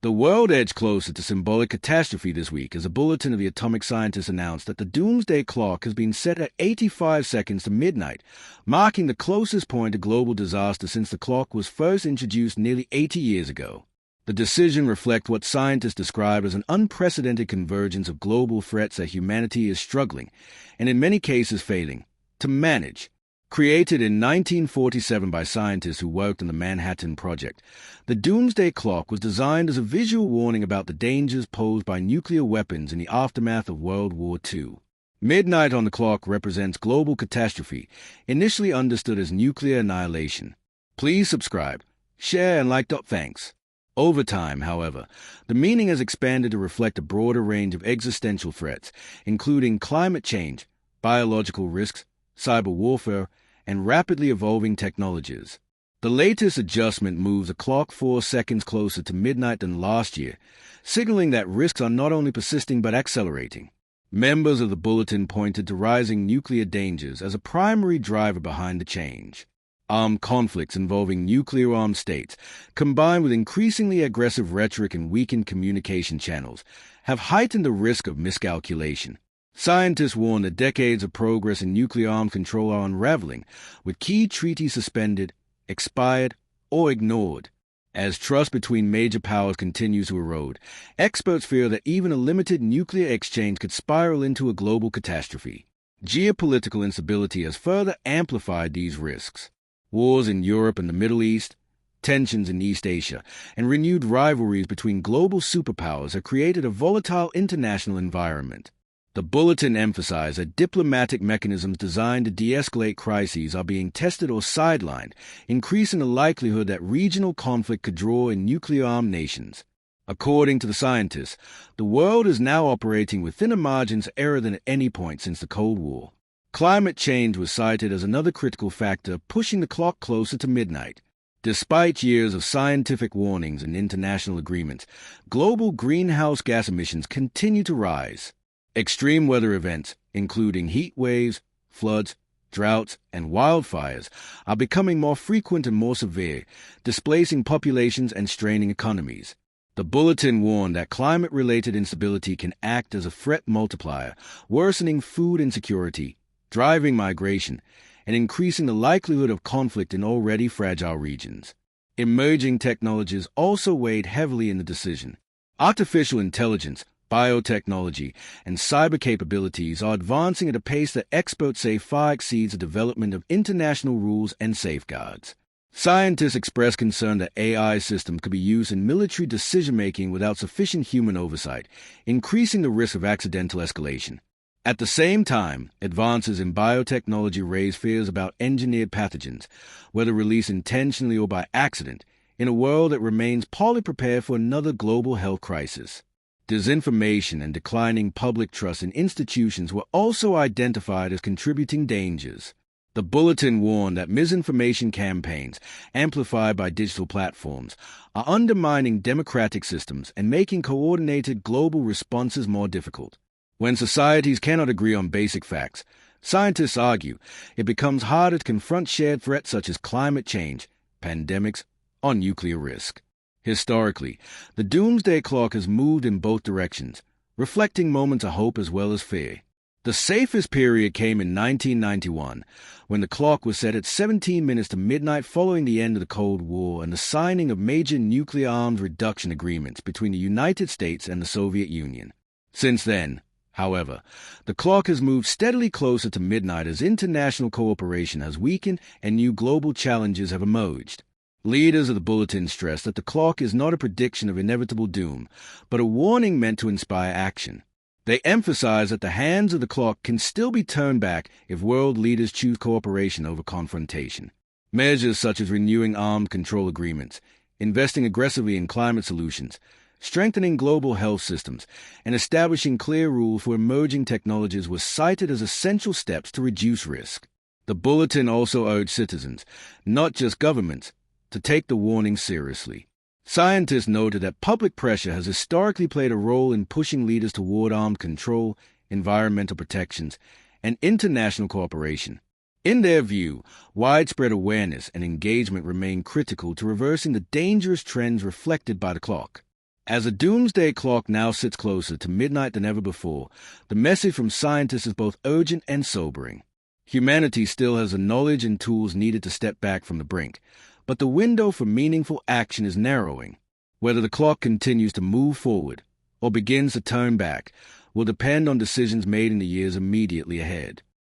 The world edged closer to symbolic catastrophe this week as a bulletin of the atomic scientists announced that the Doomsday Clock has been set at 85 seconds to midnight, marking the closest point to global disaster since the clock was first introduced nearly 80 years ago. The decision reflects what scientists describe as an unprecedented convergence of global threats that humanity is struggling, and in many cases failing, to manage. Created in 1947 by scientists who worked on the Manhattan Project, the Doomsday Clock was designed as a visual warning about the dangers posed by nuclear weapons in the aftermath of World War II. Midnight on the clock represents global catastrophe, initially understood as nuclear annihilation. Please subscribe, share, and like. Thanks. Over time, however, the meaning has expanded to reflect a broader range of existential threats, including climate change, biological risks, cyber warfare, and rapidly evolving technologies. The latest adjustment moves the clock 4 seconds closer to midnight than last year, signaling that risks are not only persisting but accelerating. Members of the Bulletin pointed to rising nuclear dangers as a primary driver behind the change. Armed conflicts involving nuclear-armed states, combined with increasingly aggressive rhetoric and weakened communication channels, have heightened the risk of miscalculation. Scientists warn that decades of progress in nuclear arms control are unraveling, with key treaties suspended, expired, or ignored. As trust between major powers continues to erode, experts fear that even a limited nuclear exchange could spiral into a global catastrophe. Geopolitical instability has further amplified these risks. Wars in Europe and the Middle East, tensions in East Asia, and renewed rivalries between global superpowers have created a volatile international environment. The Bulletin emphasized that diplomatic mechanisms designed to de-escalate crises are being tested or sidelined, increasing the likelihood that regional conflict could draw in nuclear-armed nations. According to the scientists, the world is now operating with thinner margins of error than at any point since the Cold War. Climate change was cited as another critical factor, pushing the clock closer to midnight. Despite years of scientific warnings and international agreements, global greenhouse gas emissions continue to rise. Extreme weather events, including heat waves, floods, droughts, and wildfires, are becoming more frequent and more severe, displacing populations and straining economies. The Bulletin warned that climate-related instability can act as a threat multiplier, worsening food insecurity, driving migration, and increasing the likelihood of conflict in already fragile regions. Emerging technologies also weighed heavily in the decision. Artificial intelligence, biotechnology, and cyber capabilities are advancing at a pace that experts say far exceeds the development of international rules and safeguards. Scientists express concern that AI systems could be used in military decision-making without sufficient human oversight, increasing the risk of accidental escalation. At the same time, advances in biotechnology raise fears about engineered pathogens, whether released intentionally or by accident, in a world that remains poorly prepared for another global health crisis. Disinformation and declining public trust in institutions were also identified as contributing dangers. The Bulletin warned that misinformation campaigns, amplified by digital platforms, are undermining democratic systems and making coordinated global responses more difficult. When societies cannot agree on basic facts, scientists argue it becomes harder to confront shared threats such as climate change, pandemics, or nuclear risk. Historically, the Doomsday Clock has moved in both directions, reflecting moments of hope as well as fear. The safest period came in 1991, when the clock was set at 17 minutes to midnight following the end of the Cold War and the signing of major nuclear arms reduction agreements between the United States and the Soviet Union. Since then, however, the clock has moved steadily closer to midnight as international cooperation has weakened and new global challenges have emerged. Leaders of the Bulletin stress that the clock is not a prediction of inevitable doom, but a warning meant to inspire action. They emphasize that the hands of the clock can still be turned back if world leaders choose cooperation over confrontation. Measures such as renewing armed control agreements, investing aggressively in climate solutions, strengthening global health systems, and establishing clear rules for emerging technologies were cited as essential steps to reduce risk. The Bulletin also urged citizens, not just governments, to take the warning seriously. Scientists noted that public pressure has historically played a role in pushing leaders toward armed control, environmental protections, and international cooperation. In their view, widespread awareness and engagement remain critical to reversing the dangerous trends reflected by the clock. As the doomsday clock now sits closer to midnight than ever before, the message from scientists is both urgent and sobering. Humanity still has the knowledge and tools needed to step back from the brink, but the window for meaningful action is narrowing. Whether the clock continues to move forward or begins to turn back will depend on decisions made in the years immediately ahead.